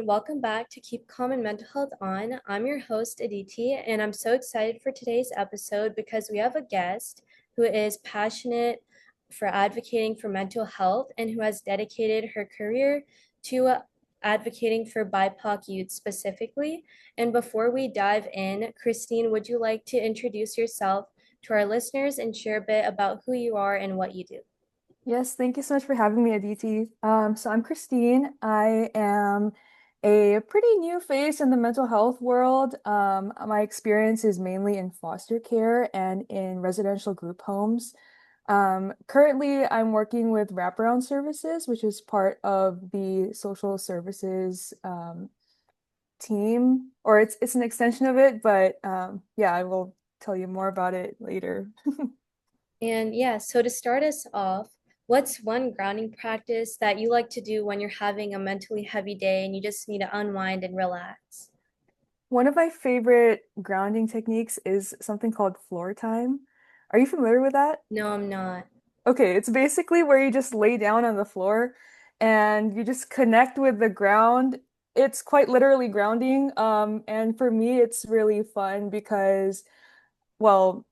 everyone. Welcome back to Keep Calm and Mental Health On. I'm your host, Aditi, and I'm so excited for today's episode because we have a guest who is passionate for advocating for mental health and who has dedicated her career to advocating for BIPOC youth specifically. And before we dive in, Christine, would you like to introduce yourself to our listeners and share a bit about who you are and what you do? Yes, thank you so much for having me, Aditi. So I'm Christine. I am a pretty new face in the mental health world. My experience is mainly in foster care and in residential group homes. Currently, I'm working with Wraparound Services, which is part of the social services team, or it's an extension of it. But yeah, I will tell you more about it later. And yeah, so to start us off, what's one grounding practice that you like to do when you're having a mentally heavy day and you just need to unwind and relax? One of my favorite grounding techniques is something called floor time. Are you familiar with that? No, I'm not. Okay, it's basically where you just lay down on the floor and you just connect with the ground. It's quite literally grounding. And for me, it's really fun because, well,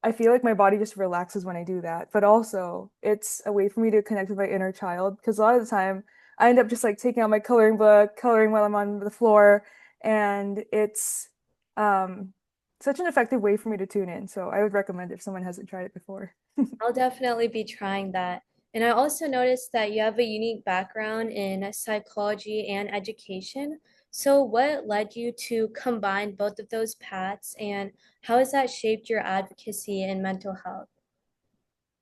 I feel like my body just relaxes when I do that. But also, it's a way for me to connect with my inner child because a lot of the time I end up just like taking out my coloring book, coloring while I'm on the floor, and it's um such an effective way for me to tune in. So I would recommend if someone hasn't tried it before. I'll definitely be trying that. And I also noticed that you have a unique background in psychology and education. So, what led you to combine both of those paths, and how has that shaped your advocacy in mental health?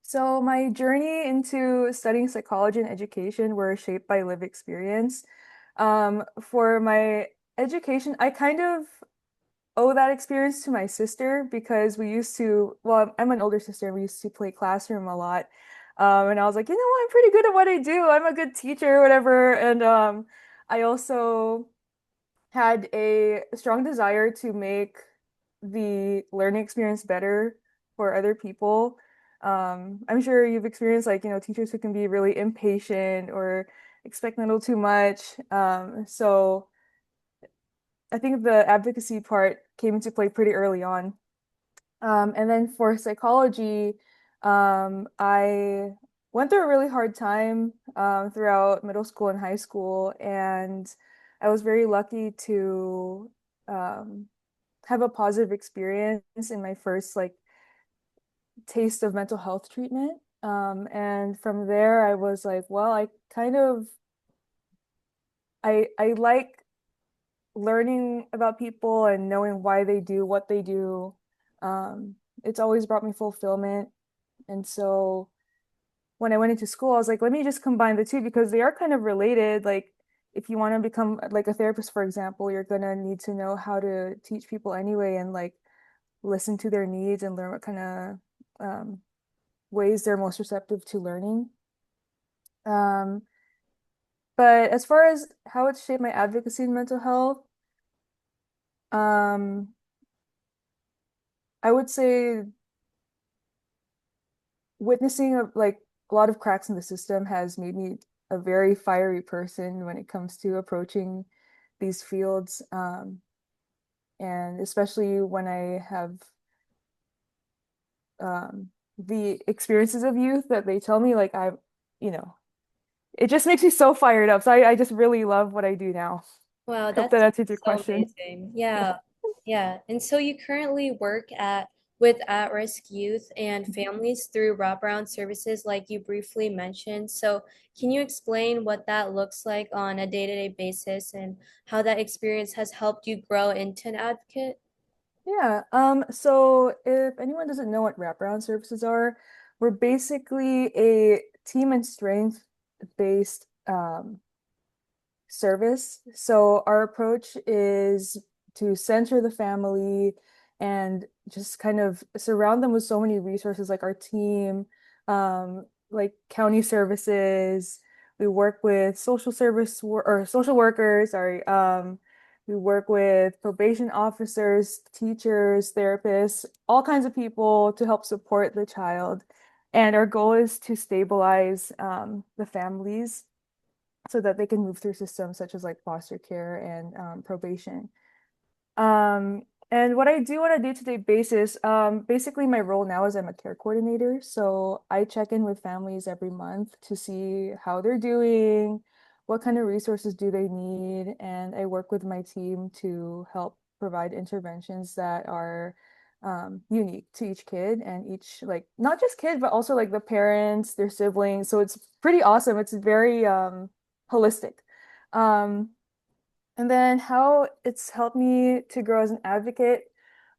So my journey into studying psychology and education were shaped by lived experience. For my education, I kind of owe that experience to my sister because we used to, well, I'm an older sister, and we used to play classroom a lot. And I was like, you know what, I'm pretty good at what I do. I'm a good teacher, or whatever. And I also had a strong desire to make the learning experience better for other people. I'm sure you've experienced like, teachers who can be really impatient or expect a little too much. So I think the advocacy part came into play pretty early on. And then for psychology, I went through a really hard time throughout middle school and high school, and I was very lucky to um, have a positive experience in my first like taste of mental health treatment. And from there, I was like, well, I kind of I like learning about people and knowing why they do what they do. It's always brought me fulfillment. And so when I went into school, I was like, let me just combine the two because they are kind of related. Like, if you want to become like a therapist, for example, you're gonna need to know how to teach people anyway and like listen to their needs and learn what kind of ways they're most receptive to learning. Um, but as far as how it's shaped my advocacy in mental health, um, I would say witnessing like a lot of cracks in the system has made me a very fiery person when it comes to approaching these fields. And especially when I have the experiences of youth that they tell me, like you know, it just makes me so fired up. So I just really love what I do now. Wow, Hope that that's answered your so question. amazing. Yeah. Yeah. Yeah. And so you currently work with at-risk youth and families through wraparound services like you briefly mentioned. So can you explain what that looks like on a day-to-day basis and how that experience has helped you grow into an advocate? Yeah. So if anyone doesn't know what wraparound services are, we're basically a team and strength based service. So our approach is to center the family and just kind of surround them with so many resources like our team, like county services. We work with or social workers, sorry. We work with probation officers, teachers, therapists, all kinds of people to help support the child. And our goal is to stabilize the families so that they can move through systems such as like foster care and probation. Um, and what I do on a day-to-day basis, basically my role now is I'm a care coordinator. So I check in with families every month to see how they're doing, what kind of resources do they need, and I work with my team to help provide interventions that are unique to each kid and each like not just kid, but also like the parents, their siblings. So it's pretty awesome. It's very holistic. Um, and then how it's helped me to grow as an advocate.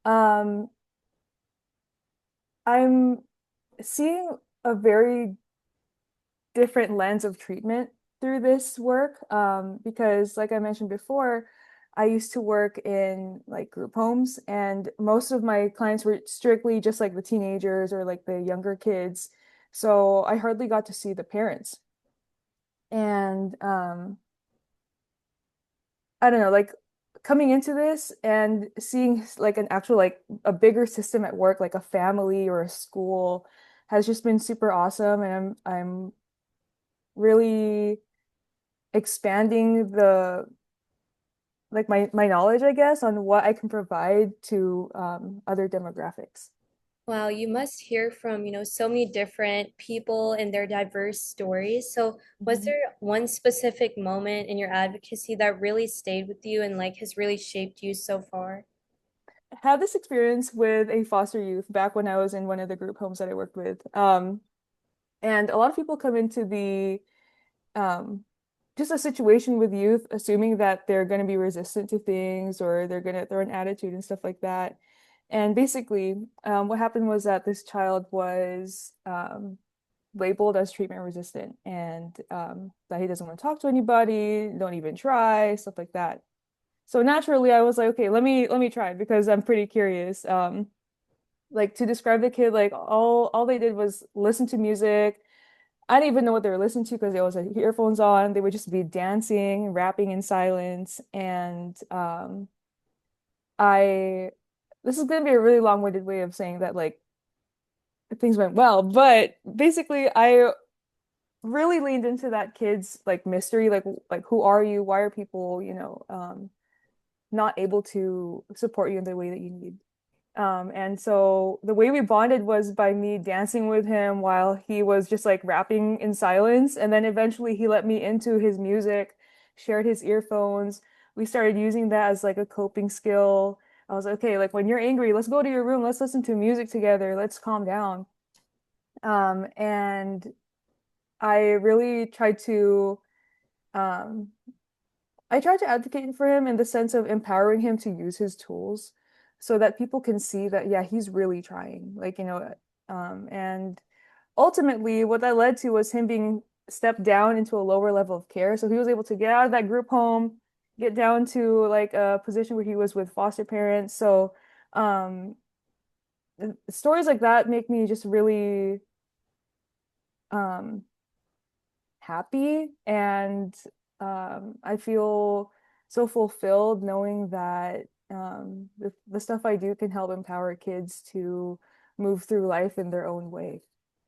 Um, I'm seeing a very different lens of treatment through this work because, like I mentioned before, I used to work in like group homes, and most of my clients were strictly just like the teenagers or like the younger kids. So I hardly got to see the parents. And I don't know, like coming into this and seeing like an actual like a bigger system at work, like a family or a school, has just been super awesome. And I'm really expanding the like my knowledge, I guess, on what I can provide to other demographics. Wow, you must hear from, so many different people and their diverse stories. So, was Mhm. there one specific moment in your advocacy that really stayed with you and like has really shaped you so far? Had this experience with a foster youth back when I was in one of the group homes that I worked with. And a lot of people come into the um, just a situation with youth, assuming that they're going to be resistant to things or they're going to throw an attitude and stuff like that. And basically, what happened was that this child was labeled as treatment resistant and that he doesn't want to talk to anybody, don't even try, stuff like that. So naturally, I was like, okay, let me try because I'm pretty curious. Like to describe the kid, like all they did was listen to music. I didn't even know what they were listening to because they always had earphones on. They would just be dancing, rapping in silence. And I, this is going to be a really long-winded way of saying that like things went well, but basically I really leaned into that kid's like mystery, like who are you? Why are people, not able to support you in the way that you need? And so the way we bonded was by me dancing with him while he was just like rapping in silence. And then eventually he let me into his music, shared his earphones. We started using that as like a coping skill. I was like, okay, like when you're angry, let's go to your room, let's listen to music together, let's calm down. And I really tried to um, I try to advocate for him in the sense of empowering him to use his tools so that people can see that, yeah, he's really trying. Like, and ultimately what that led to was him being stepped down into a lower level of care. So he was able to get out of that group home, get down to like a position where he was with foster parents. So, um, stories like that make me just really, um, happy and I feel so fulfilled knowing that the stuff I do can help empower kids to move through life in their own way.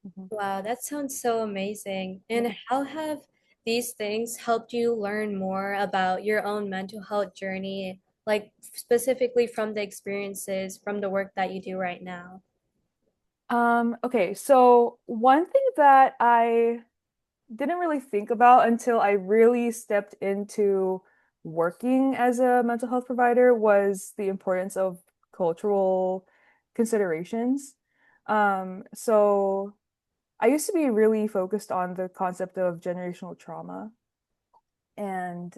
Mhm. Wow, that sounds so amazing. Yeah. And how have these things helped you learn more about your own mental health journey, like specifically from the experiences from the work that you do right now? Okay, so one thing that I didn't really think about until I really stepped into working as a mental health provider was the importance of cultural considerations. So I used to be really focused on the concept of generational trauma. And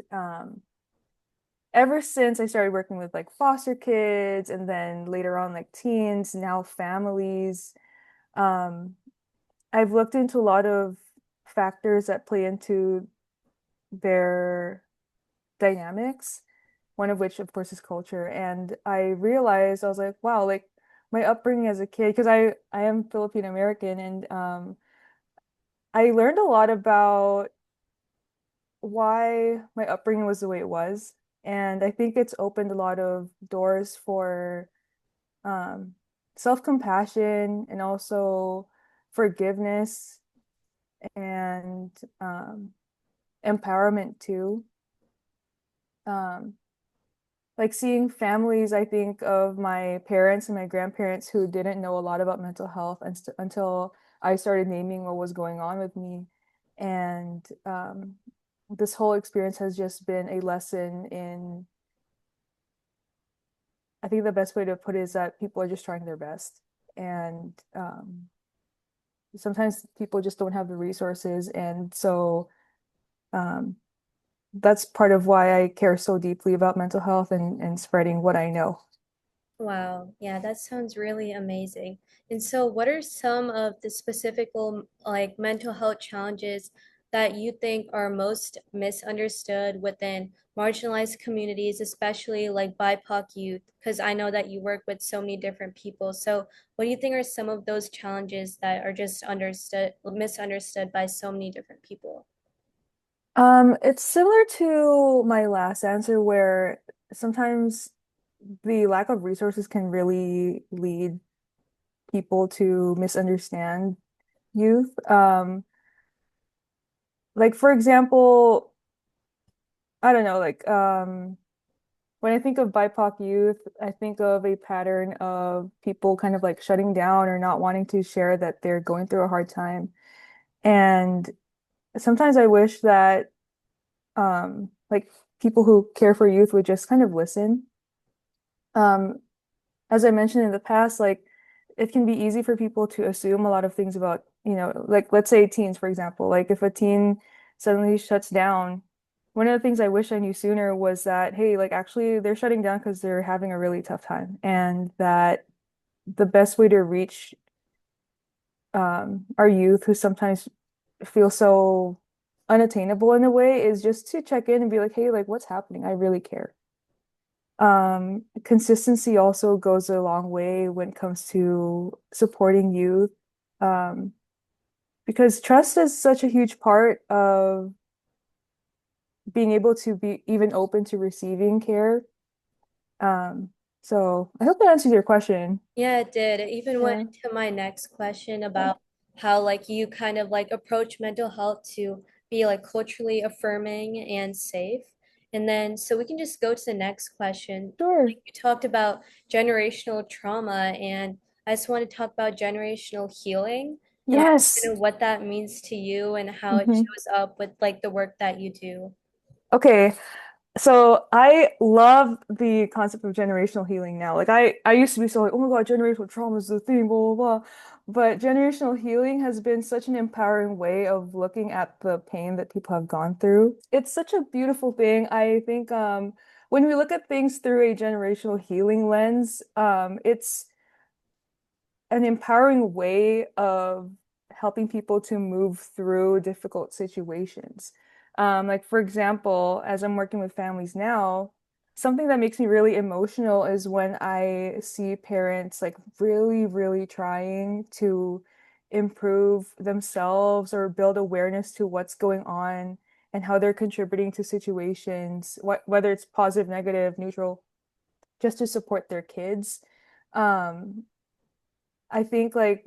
ever since I started working with like foster kids and then later on like teens, now families, um, I've looked into a lot of factors that play into their dynamics, one of which, of course, is culture. And I realized I was like, wow, like my upbringing as a kid, because I am Filipino American, and I learned a lot about why my upbringing was the way it was. And I think it's opened a lot of doors for um, self-compassion and also forgiveness and um, empowerment too. Um, like seeing families, I think of my parents and my grandparents who didn't know a lot about mental health until I started naming what was going on with me. And this whole experience has just been a lesson in, I think the best way to put it is that people are just trying their best. And sometimes people just don't have the resources. And so um, that's part of why I care so deeply about mental health and spreading what I know. Wow, yeah, that sounds really amazing. And so, what are some of the specific like mental health challenges that you think are most misunderstood within marginalized communities, especially like BIPOC youth? Because I know that you work with so many different people. So, what do you think are some of those challenges that are just misunderstood by so many different people? It's similar to my last answer where sometimes the lack of resources can really lead people to misunderstand youth. Like for example, I don't know, like when I think of BIPOC youth, I think of a pattern of people kind of like shutting down or not wanting to share that they're going through a hard time. And sometimes I wish that like people who care for youth would just kind of listen. Um, as I mentioned in the past, like it can be easy for people to assume a lot of things about, like let's say teens, for example. Like if a teen suddenly shuts down, one of the things I wish I knew sooner was that, hey, like actually they're shutting down because they're having a really tough time, and that the best way to reach our youth who sometimes feel so unattainable in a way is just to check in and be like, hey, like what's happening? I really care. Consistency also goes a long way when it comes to supporting youth. Um, because trust is such a huge part of being able to be even open to receiving care. Um, so I hope that answers your question. Yeah, it did. It even went Yeah. into my next question about how like you kind of like approach mental health to be like culturally affirming and safe. And then so we can just go to the next question. Sure. Like you talked about generational trauma, and I just want to talk about generational healing and Yes. kind of what that means to you and how it Hmm. shows up with like the work that you do. Okay. So I love the concept of generational healing now. Like I used to be so like, oh my God, generational trauma is the thing, blah, blah, blah. But generational healing has been such an empowering way of looking at the pain that people have gone through. It's such a beautiful thing. I think when we look at things through a generational healing lens, it's an empowering way of helping people to move through difficult situations. Like for example, as I'm working with families now, something that makes me really emotional is when I see parents like really, really trying to improve themselves or build awareness to what's going on and how they're contributing to situations, whether it's positive, negative, neutral, just to support their kids. Um, I think like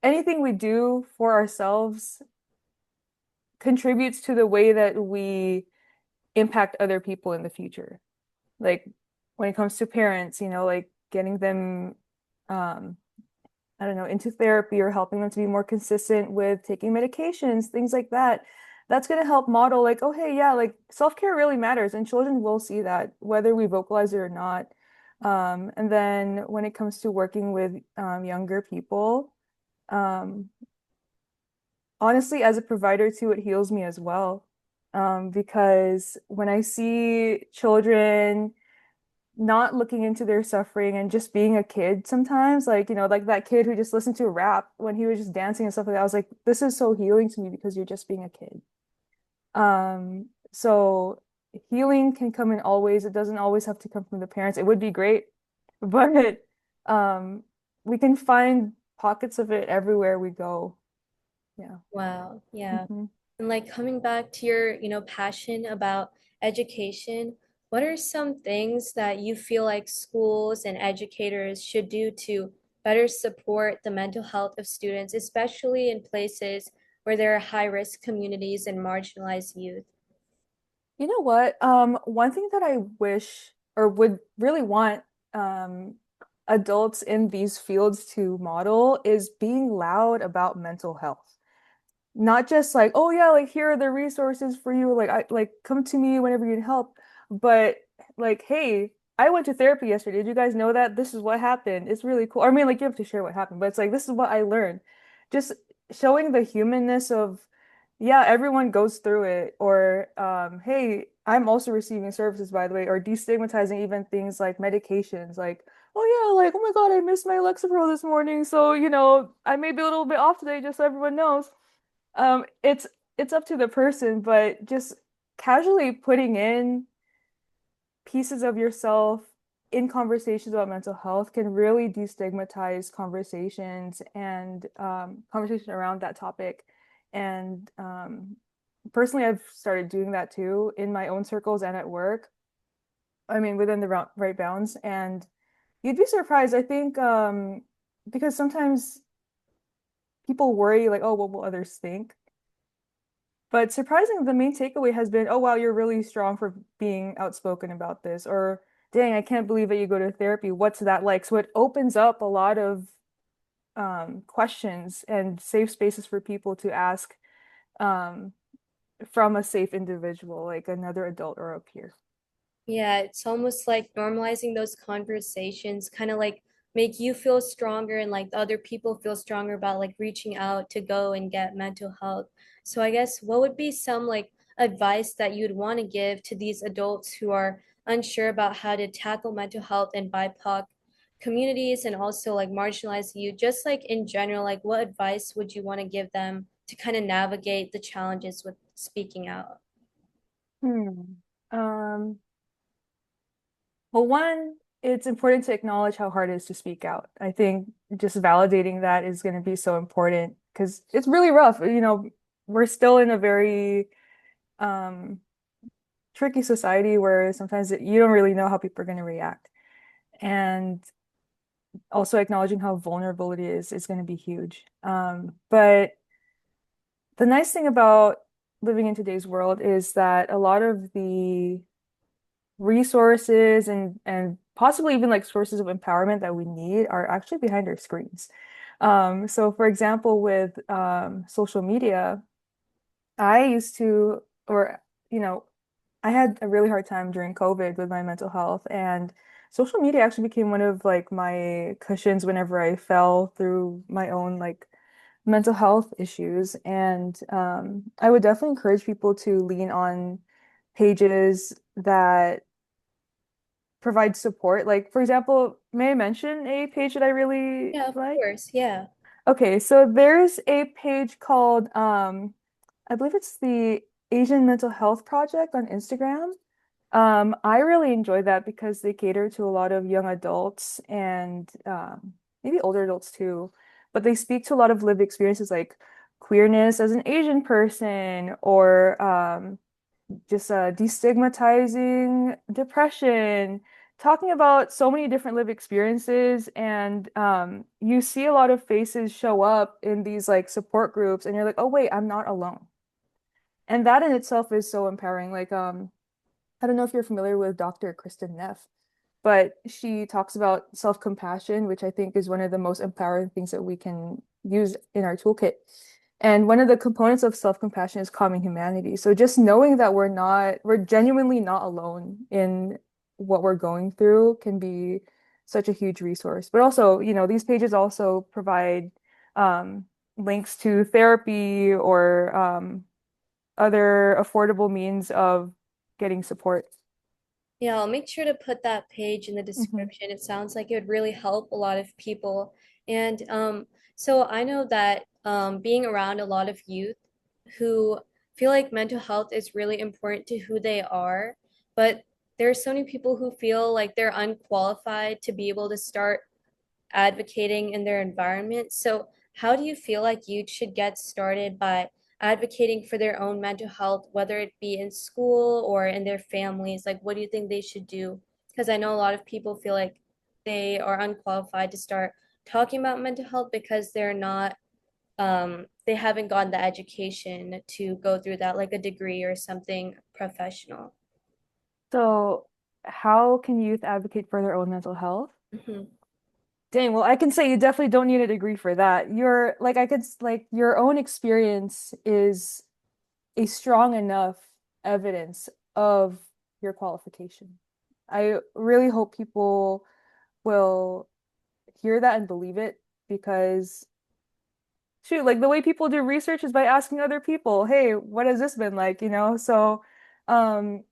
anything we do for ourselves contributes to the way that we impact other people in the future. Like when it comes to parents, like getting them, um, I don't know, into therapy or helping them to be more consistent with taking medications, things like that. That's going to help model like, oh, hey, yeah, like self-care really matters, and children will see that whether we vocalize it or not. And then when it comes to working with younger people, um, honestly, as a provider too, it heals me as well. Because when I see children not looking into their suffering and just being a kid sometimes, like, like that kid who just listened to rap when he was just dancing and stuff like that, I was like, this is so healing to me because you're just being a kid. So healing can come in all ways. It doesn't always have to come from the parents. It would be great, but um, we can find pockets of it everywhere we go. Yeah. Wow, yeah. Hmm. And like coming back to your, passion about education, what are some things that you feel like schools and educators should do to better support the mental health of students, especially in places where there are high-risk communities and marginalized youth? You know what? One thing that I wish or would really want um, adults in these fields to model is being loud about mental health. Not just like, oh yeah, like here are the resources for you, like I like come to me whenever you need help, but like, hey, I went to therapy yesterday. Did you guys know that? This is what happened. It's really cool. I mean, like you have to share what happened, but it's like this is what I learned. Just showing the humanness of, yeah, everyone goes through it, or hey, I'm also receiving services, by the way, or destigmatizing even things like medications, like, oh yeah, like, oh my God, I missed my Lexapro this morning, so I may be a little bit off today, just so everyone knows. It's up to the person, but just casually putting in pieces of yourself in conversations about mental health can really destigmatize conversations and conversation around that topic. And personally, I've started doing that too in my own circles and at work. I mean, within the right bounds. And you'd be surprised, I think, because sometimes people worry, like, oh, what will others think? But surprisingly, the main takeaway has been, oh, wow, you're really strong for being outspoken about this. Or, dang, I can't believe that you go to therapy. What's that like? So it opens up a lot of questions and safe spaces for people to ask um, from a safe individual, like another adult or a peer. Yeah, it's almost like normalizing those conversations, kind of like make you feel stronger and like the other people feel stronger about like reaching out to go and get mental health. So I guess what would be some like advice that you'd want to give to these adults who are unsure about how to tackle mental health in BIPOC communities and also like marginalized youth, just like in general, like what advice would you want to give them to kind of navigate the challenges with speaking out? Hmm. Um, well, one, it's important to acknowledge how hard it is to speak out. I think just validating that is going to be so important because it's really rough. We're still in a very um, tricky society where sometimes you don't really know how people are going to react. And also acknowledging how vulnerable it is going to be huge. But the nice thing about living in today's world is that a lot of the resources and possibly even like sources of empowerment that we need are actually behind our screens. So for example, with social media, I used to, or you know, I had a really hard time during COVID with my mental health, and social media actually became one of like my cushions whenever I fell through my own like mental health issues. And I would definitely encourage people to lean on pages that provide support. Like, for example, may I mention a page that I really Yeah, of like? course. Yeah. Okay, so there's a page called I believe it's the Asian Mental Health Project on Instagram. I really enjoy that because they cater to a lot of young adults and maybe older adults too. But they speak to a lot of lived experiences like queerness as an Asian person or just destigmatizing depression, talking about so many different lived experiences. And you see a lot of faces show up in these like support groups, and you're like, oh, wait, I'm not alone. And that in itself is so empowering. Like, I don't know if you're familiar with Dr. Kristin Neff, but she talks about self-compassion, which I think is one of the most empowering things that we can use in our toolkit. And one of the components of self-compassion is calming humanity. So just knowing that we're genuinely not alone in what we're going through can be such a huge resource. But also, these pages also provide um, links to therapy or other affordable means of getting support. Yeah, I'll make sure to put that page in the Mhm. description. It sounds like it would really help a lot of people. And so I know that being around a lot of youth who feel like mental health is really important to who they are, but there are so many people who feel like they're unqualified to be able to start advocating in their environment. So, how do you feel like youth should get started by advocating for their own mental health, whether it be in school or in their families? Like, what do you think they should do? Because I know a lot of people feel like they are unqualified to start talking about mental health because they're not they haven't gotten the education to go through that, like a degree or something professional. So, how can youth advocate for their own mental health? Mhm. Dang, well, I can say you definitely don't need a degree for that. You're like, like, your own experience is a strong enough evidence of your qualification. I really hope people will hear that and believe it because shoot, like the way people do research is by asking other people, hey, what has this been like, So, um,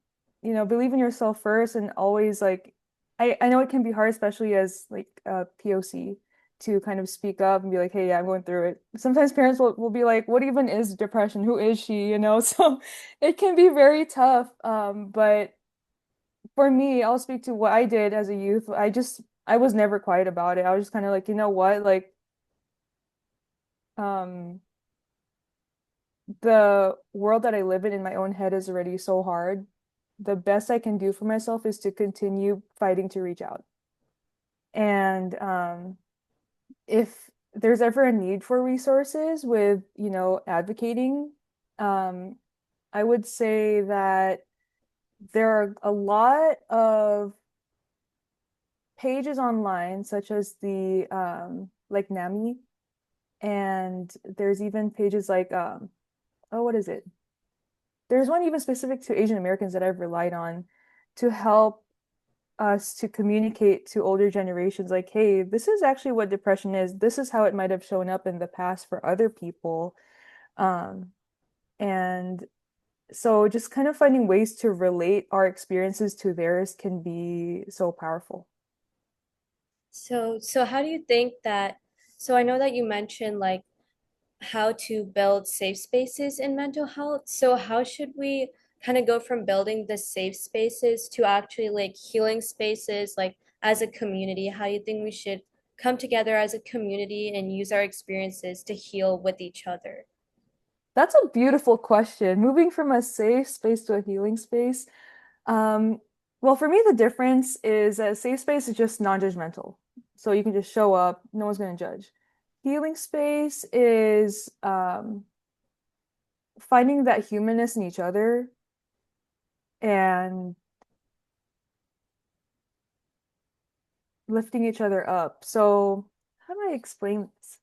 believe in yourself first and always like I know it can be hard, especially as like a POC to kind of speak up and be like, hey, yeah, I'm going through it. Sometimes parents will be like, what even is depression? Who is she? So it can be very tough. But for me, I'll speak to what I did as a youth. I was never quiet about it. I was just kind of like, you know what? Like, um, the world that I live in my own head is already so hard. The best I can do for myself is to continue fighting to reach out. And if there's ever a need for resources with, advocating, um, I would say that there are a lot of pages online, such as the like NAMI, and there's even pages like oh, what is it? There's one even specific to Asian Americans that I've relied on to help us to communicate to older generations like, hey, this is actually what depression is. This is how it might have shown up in the past for other people. Um, and so just kind of finding ways to relate our experiences to theirs can be so powerful. So how do you think that, so I know that you mentioned like how to build safe spaces in mental health. So how should we kind of go from building the safe spaces to actually like healing spaces, like as a community? How do you think we should come together as a community and use our experiences to heal with each other? That's a beautiful question. Moving from a safe space to a healing space. Um, well, for me, the difference is a safe space is just non-judgmental. So you can just show up, no one's going to judge. Healing space is finding that humanness in each other and lifting each other up. So, how do I explain this?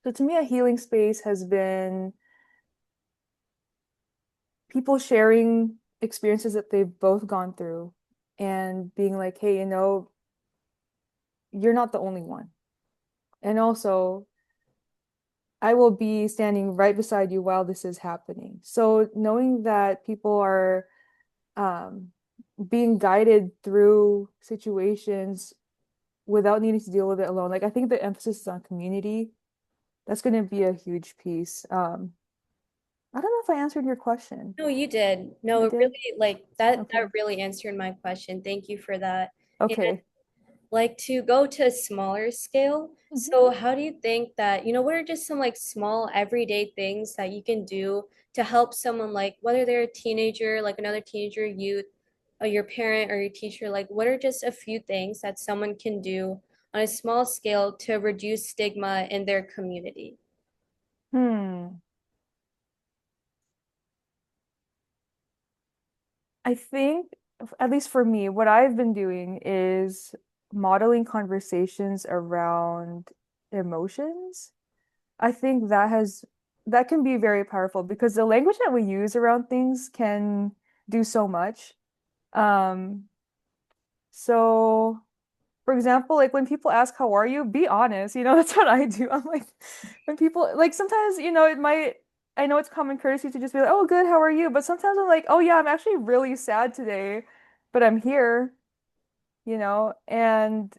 So, to me, a healing space has been people sharing experiences that they've both gone through and being like, hey, you're not the only one. And also, I will be standing right beside you while this is happening. So knowing that people are um, being guided through situations without needing to deal with it alone. Like I think the emphasis is on community. That's going to be a huge piece. I don't know if I answered your question. No, you did. No, I it did? really like that Okay. really answered my question. Thank you for that. Okay. Like to go to a smaller scale. Mhm. So how do you think that, what are just some like small everyday things that you can do to help someone like whether they're a teenager, like another teenager, youth, or your parent or your teacher, like what are just a few things that someone can do on a small scale to reduce stigma in their community? Hmm. I think, at least for me, what I've been doing is modeling conversations around emotions. I think that can be very powerful because the language that we use around things can do so much. Um, so for example, like when people ask how are you, be honest, that's what I do. I'm like when people like sometimes, I know it's common courtesy to just be like, "Oh, good, how are you?" But sometimes I'm like, "Oh yeah, I'm actually really sad today, but I'm here." And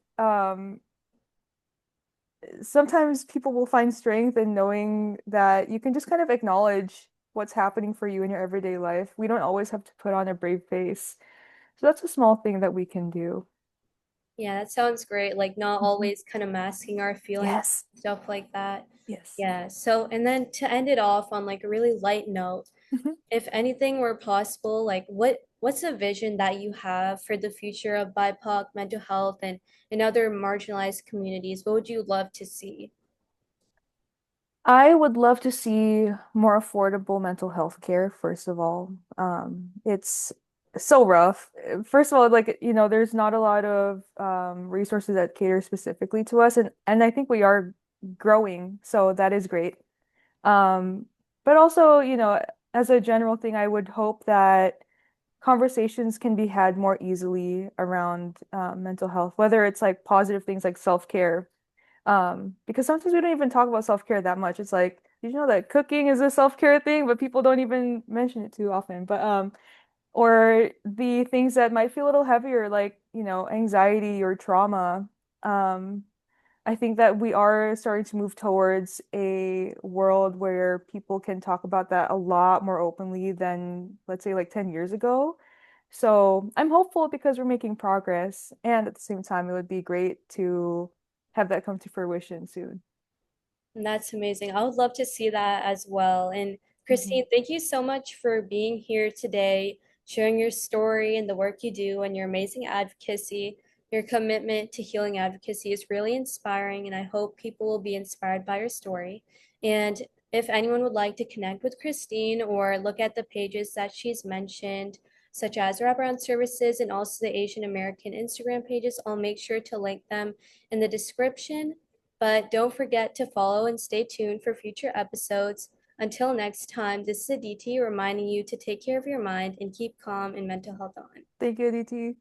sometimes people will find strength in knowing that you can just kind of acknowledge what's happening for you in your everyday life. We don't always have to put on a brave face. So that's a small thing that we can do. Yeah, that sounds great. Like not Mhm. always kind of masking our feelings, Yes. stuff like that. Yes. Yeah. So, and then to end it off on like a really light note, Mhm. if anything were possible, like what's a vision that you have for the future of BIPOC mental health and in other marginalized communities? What would you love to see? I would love to see more affordable mental health care, first of all. It's so rough. First of all, like, there's not a lot of resources that cater specifically to us, and I think we are growing, so that is great. Um, but also, as a general thing, I would hope that conversations can be had more easily around mental health, whether it's like positive things like self-care. Because sometimes we don't even talk about self-care that much. It's like, did you know that cooking is a self-care thing, but people don't even mention it too often. But or the things that might feel a little heavier, like, anxiety or trauma. Um, I think that we are starting to move towards a world where people can talk about that a lot more openly than, let's say, like 10 years ago. So I'm hopeful because we're making progress. And at the same time, it would be great to have that come to fruition soon. And that's amazing. I would love to see that as well. And Mhm. Christine, thank you so much for being here today, sharing your story and the work you do and your amazing advocacy. Your commitment to healing advocacy is really inspiring, and I hope people will be inspired by your story. And if anyone would like to connect with Christine or look at the pages that she's mentioned, such as Wraparound Services and also the Asian American Instagram pages, I'll make sure to link them in the description. But don't forget to follow and stay tuned for future episodes. Until next time, this is Aditi reminding you to take care of your mind and keep calm and mental health on. Thank you, Aditi.